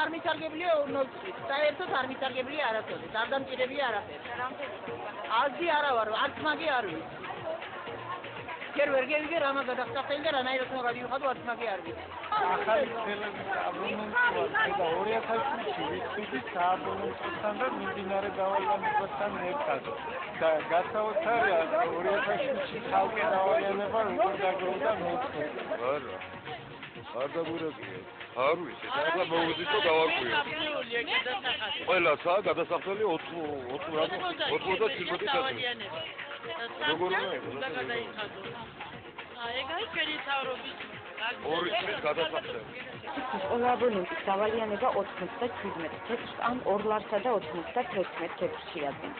არ მისარგებლია 0 წლის. საერთოდ არ მისარგებლია არასოდეს. არ დამჭირებია არაფერი. არცი არა ვარ, არც მაგი არ ვიცი. ჯერ ვერ გევიგე რამა გადახსახელი და რანაირად უნდა გადივიხადო არც მაგი არ ვიცი. ახალი ცელების აბონენტებთან და 2000-ში ვიწვით სააბონენტოსთან და მიმდინარე დავალებასთან ერთად. და გასაოცარია 2000-ში ხალხი დავალება როგორ დაგროვდა მეცხრე. არა. არ დაგვირაგია. არ ვიცი, ახლა მოვიზიტო დავარკვიო. ყველასა გადასახდელი 87 წელი. როგორ უნდა გადაიხადო. ეგაა ჩვენი თავრობის ორი წლის გადასახდელი. ყველა აბონენტის დავალიანება 97 თეთრ ან 2 ლარსა და 91 თეთრში ადგენს.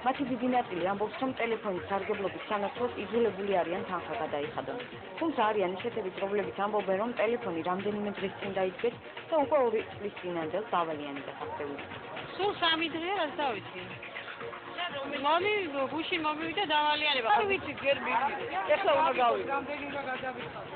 მათი დიდი ნაწილი ამბობს, რომ ტელეფონის სარგებლობის სანაცვლოდ იძულებული არიან თანხა გადაიხადონ. თუმცა არიან ისეთებიც, რომლებიც ამბობენ, რომ ტელეფონი რამდენიმე დღის წინ დაიდგეს და უკვე 2 წლის წინანდელ დავალიანებას ახდენს. სულ 3 დღეა რაც დავიწყე. მომი გუში მომივიდა დავალიანება. არ ვიცი გერბი. ეხლა უნდა გავიგე. რამდენი უნდა გადავიხადო.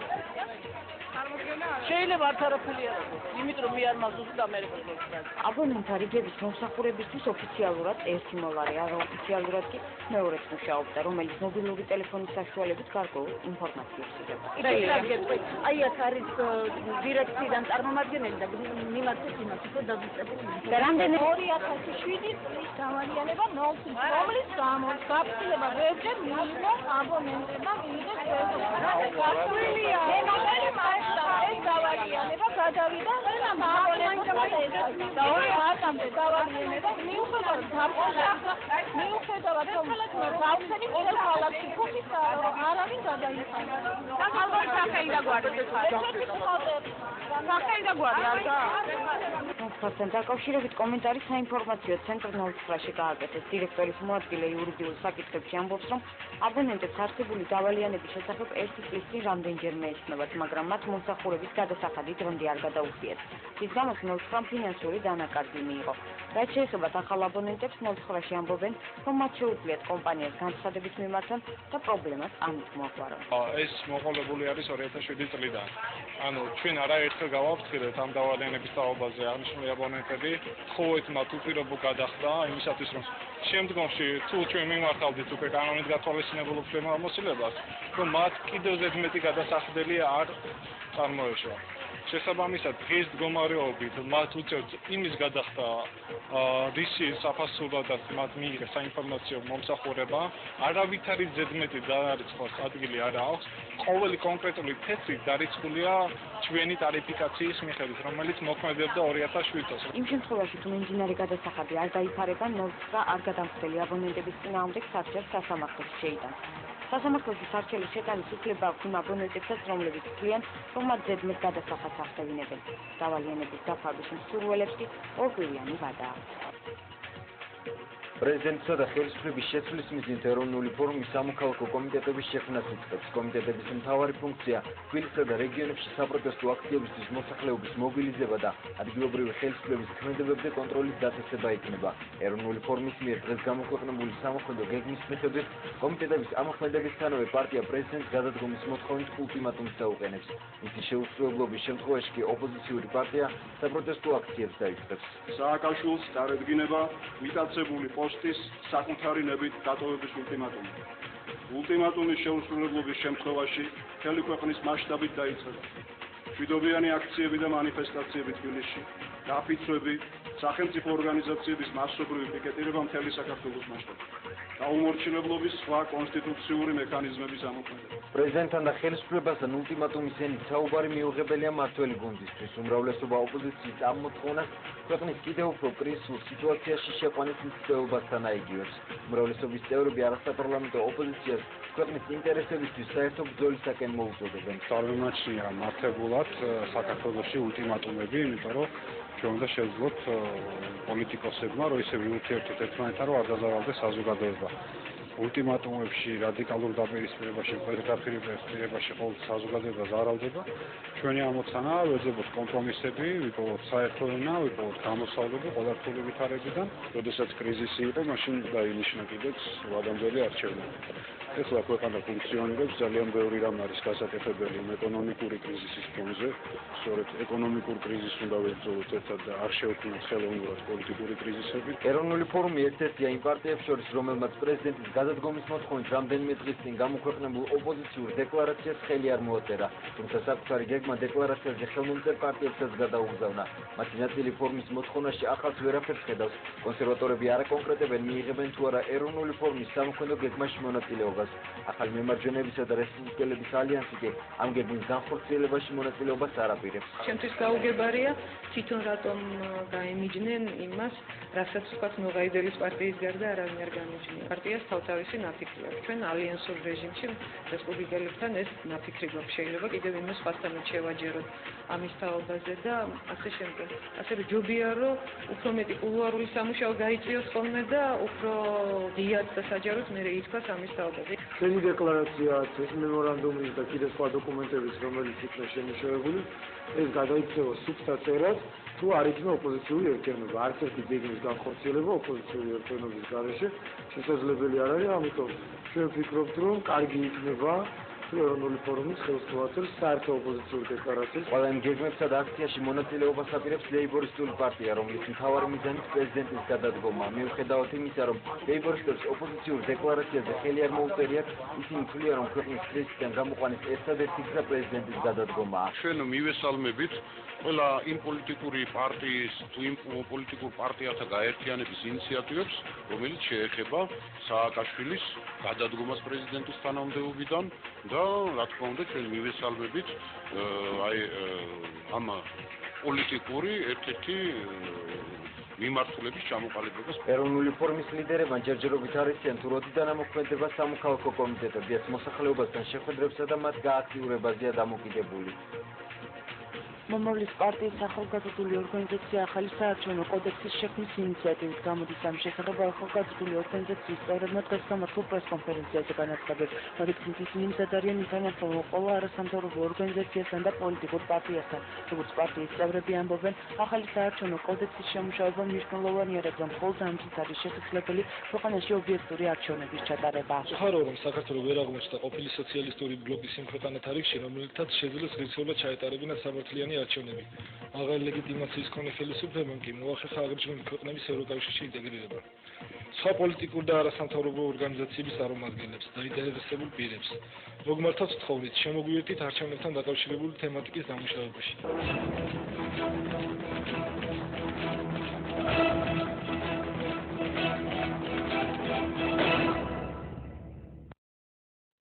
შეიძლება არ თარაფული არ აქვს. იმიტომ რომ მე არ მაქვს და მე რეპორტაჟი. აბონენტთა რიგების მომსახურებისთვის ოფიციალურად ერთი მოლარი, არა ოფიციალურად კი მეორეც მუშაობდა, რომელიც მობილური ტელეფონის საშუალებით გარკვეულ ინფორმაციებს იღებდა. აი ეს არის დირექციიდან წარმომადგენელი და მიმართეთ იმას, რომ დაზუსტებული. და რამდენი 2007 წლის დავალიანება 0 წლის რომლის გამო გაფრთხილება ვერჯერ მიიღო აბონენტებმა მიიღეს გაფრთხილია. მე მაგარი მასშტაბ ეს დავალიანება გადავიდა აბონენტებმა და 2 მარტამდე დავალიანება მიუხედავად რომ გავხსენი ყველა ქალაქში ფუქის არავინ გადაიხადა. და ალბათ სახელი დაგვარდა. სახელი დაგვარდა და ფასთან დაკავშირებით კომენტარი საინფორმაციო ცენტრ 09-ში გააკეთეს. დირექტორის მოადგილე იურიდიულ საკითხებში ამბობს, რომ აბონენტებს არსებული დავალიანების შესახებ 1 წლის წინ რამდენჯერმე ესმევათ, მაგრამ მათ მომსახურების გადასახადი დღემდე არ გადაუხდიათ. ის გამო 09-მ ფინანსური დანაკარგი მიიღო. რაც შეეხება ახალ აბონენტებს, 09-ში ამბობენ, რომ მათ შეუძლიათ კომპანიას განცხადების მიმართონ და პრობლემას ამით მოაგვარონ. ეს მოყოლებული არის 2007 წლიდან. ანუ ჩვენ არაერთხელ გავაფრთხილეთ ამ დავალიანების თაობაზე აღნიშნული აბონენტები, ხოლმე მათ უპირობო გადახდა იმისათვის, რომ შემდგომში თუ ჩვენ მიმართავდით უკვე კანონით გათვალისწინებულ უფლებამოსილებას, რომ მათ კიდევ ზედმეტი გადასახდელი არ წარმოეშვა. შესაბამისად, დღეს მდგომარეობით მათ უწევთ იმის გადახდა, რისი საფასურადაც მათ მიიღეს საინფორმაციო მომსახურება, არავითარი ზედმეტი დარიცხვის ადგილი არ აქვს. ყოველი კონკრეტული თეთრი დარიცხულია ჩვენი ტარიფიკაციის მიხედვით, რომელიც მოქმედებდა 2007 წელს. იმ შემთხვევაში, თუ მიმდინარე გადასახადი არ დაიფარება, 09 არ გადამხდელი აბონენტების წინააღმდეგ სასჯელს სასამართლოს შეიტანს. სასამართლოში სარჩელის შეტანის უფლება აქვს იმ აბონენტებსაც, რომლებიც თვლიან, რომ მათ ზედმეტ გადასახადს ახდენებენ. დავალიანების დაფარვის მსურველებს კი ორკვირიანი ვადა აქვს. პრეზიდენტისა და ხელისუფლების შეცვლის მიზნით ეროვნული ფორუმის სამოქალაქო კომიტეტების შექმნას იწყებს. კომიტეტების მთავარი ფუნქცია თბილისსა და რეგიონებში საპროტესტო აქციებისთვის მოსახლეობის მობილიზება და ადგილობრივი ხელისუფლების ქმედებებზე კონტროლის დაწესება იქნება. ეროვნული ფორუმის მიერ დღეს გამოქვეყნებული სამოქმედო გეგმის მიხედვით კომიტეტების ამოქმედებისთანავე პარტია პრეზიდენტს გადადგომის მოთხოვნით ულტიმატუმს დაუყენებს. მისი შეუსრულებლობის შემთხვევაში კი ოპოზიციური პარტია საპროტესტო აქციებს დაიწყებს. სააკაშვილს დარედგინება მიტაცებული პოსტის საკუთარი ნებით დატოვების ულტიმატუმი. ულტიმატუმის შეუსრულებლობის შემთხვევაში მთელი ქვეყნის მასშტაბით დაიწყება. მშვიდობიანი აქციები და მანიფესტაციები თბილისში, დაფიცვები, სახელმწიფო ორგანიზაციების მასობრივი პიკეტირება მთელი საქართველოს მასშტაბით. დაუმორჩილებლობის სხვა კონსტიტუციური მექანიზმების ამოქმედება. პრეზიდენტთან და ხელისუფლებასთან ულტიმატუმის ენით საუბარი მიუღებელია მმართველი გუნდისთვის. უმრავლესობა ოპოზიციის ამ მოთხოვნას ქვეყნის კიდევ უფრო კრიზისულ სიტუაციაში შეყვანის მცდელობასთან აიგივებს. უმრავლესობის წევრები არასაპარლამენტო ოპოზიციას ქვეყნის ინტერესებისთვის საერთო ბრძოლისაკენ მოუწოდებენ. წარმომაჩნია მართებულად საქართველოში ულტიმატუმები, იმიტომ რომ ჩვენ უნდა შევძლოთ პოლიტიკოსებმა, რომ ისე მიურთიერთოთ ერთმანეთთან, რომ არ დაზარალდეს საზოგადოება. ულტიმატუმებში რადიკალურ დაპირისპირებაში, პირდაპირისპირებაში ყოველ საზოგადოება ზარალდება. ჩვენი ამოცანაა ვეძებოთ კომპრომისები, ვიპოვოთ საერთო ენა, ვიპოვოთ გამოსავლები ყველა რთული ვითარებიდან. როდესაც კრიზისი იყო, მაშინ დაინიშნა კიდეც ვადამდელი არჩევნები. ეხლა ქვეყანა ფუნქციონირებს, ძალიან ბევრი რამ არის გასაკეთებელი ეკონომიკური კრიზისის ფონზე. სწორედ ეკონომიკურ კრიზისს უნდა ვებრძოლოთ ერთად და არ შევქმნათ ხელოვნურად პოლიტიკური კრიზისები. ეროვნული ფორუმი ერთ-ერთია იმ პარტიებს შორის, რომელმაც პრეზიდენტის გადადგომის მოთხოვნით რამდენიმე დღის წინ გამოქვეყნებულ ოპოზიციურ დეკლარაციას ხელი არ მოაწერა, თუმცა საკუთარი გეგმა დეკლარაციაზე ხელმომწერ პარტიებსაც გადაუგზავნა. მათი ნაწილი ფორუმის მოთხოვნაში ახალს ვერაფერს ხედავს. კონსერვატორები არ აკონკრეტებენ, მიიღებენ თუ არა ეროვნული ფორუმის სამოქმედო გეგმაში მონაწილეობას. ახალი მემარჯვენეებისა და რესპუბლიკელების ალიანსი კი ამ გეგმის განხორციელებაში მონაწილეობას არ აპირებს. ჩემთვის გაუგებარია თვითონ რატომ გაემიჯნენ იმას, რასაც ვთქვათ ნოღაიდელის პარტიის გარდა არავინ არ გამიჯნია. პარტიას თავთავისი ნაფიქრი აქვს. ჩვენ ალიანსურ რეჟიმში რესპუბლიკელებთან ეს ნაფიქრი გვაქვს. შეიძლება კიდევ იმას სხვასთანაც შევაჯეროთ ამის თაობაზე და ასე შემდეგ. ასე რომ ჯობია რომ უფრო მეტი კულუარული სამუშაო გაიწვიოს ხოლმე და უფრო დიად და საჯაროდ მე ითქვას ამის თაობაზე. ჩვენი დეკლარაციაც, ეს მემორანდუმის და კიდე სხვა დოკუმენტების, რომელიც იქნა შემუშავებული, ეს გადაიქცევა სუფთა წერად, თუ არ იქნება ოპოზიციური ერთიანობა. არც ერთი გეგმის განხორციელება ოპოზიციური ერთიანობის გარეშე შესაძლებელი არ არის, ამიტომ ჩვენ ვფიქრობთ, რომ კარგი იქნება ეროვნული ფორუმის ხელს მოაწერს საერთო ოპოზიციურ დეკლარაციას. ყველა იმ გეგმებსა და აქციაში მონაწილეობას აპირებს ლეიბორისტული პარტია, რომლის მთავარი მიზანიც პრეზიდენტის გადადგომა. მიუხედავად იმისა, რომ ლეიბორისტებს ოპოზიციურ დეკლარაციაზე ხელი არ მოუწერიათ, ისინი თვლიან, რომ ქვეყნის კრიზისიდან გამოყვანის ერთადერთი გზა პრეზიდენტის გადადგომაა. ჩვენ მივესალმებით ყველა იმ პოლიტიკური პარტიის თუ იმ პოლიტიკურ პარტიათა გაერთიანების ინიციატივებს, რომელიც შეეხება სააკაშვილის გადადგომას პრეზიდენტის თანამდებობიდან და რა თქმა უნდა ჩვენ მივესალმებით ამ პოლიტიკური ერთ-ერთი მიმართულების ჩამოყალიბებას. ეროვნული ფორუმის ლიდერებმა ჯერჯერობით არიციან თუ როდიდან ამოქმედება სამოქალაქო კომიტეტები, ეს მოსახლეობასთან შეხვედრებსა და მათ გააქტიურებაზეა დამოკიდებული. მომავლის პარტიის ახალგაზრდული ორგანიზაცია ახალი საარჩევნო კოდექსის შექმნის ინიციატივით გამოდის. ამ შესახებ ახალგაზრდული ორგანიზაციის წევრებმა დღეს გამართულ პრესკონფერენციაზე განაცხადნენ, რომ ისინი მზად არიან ინტერნეტურ ყველა არასამთავრობო ორგანიზაციასთან და პოლიტიკურ პარტიასთან. როგორც პარტიის წევრები ამბობენ, ახალი საარჩევნო კოდექსის შემუშავება მნიშვნელოვანია, რადგან მხოლოდ ამით არის შესაძლებელი ქვეყანაში ობიექტური არჩევნების ჩატარება. ვუხარო, რომ საქართველოს ვერ აღმოჩნდა ყოფილი სოციალისტური ბლოკის იმ ქვეყანათა რიგში, რომელთაც შეძლეს ღირსეულად ჩაეტარებინათ სამართლიანი არჩევნები. მაღალი ლეგიტიმაციის მქონე ხელისუფლებამ კი მოახერხა აგრეთვე ქვეყნების ევროკავშირში ინტეგრირება. სხვა პოლიტიკურ და არასამთავრობო ორგანიზაციების წარმომადგენლებს და ინტერესებულ პირებს. მოგმართოთ თხოვნით, შემოგვიერთდით არჩევნებთან დაკავშირებული თემატიკის დამუშავებაში.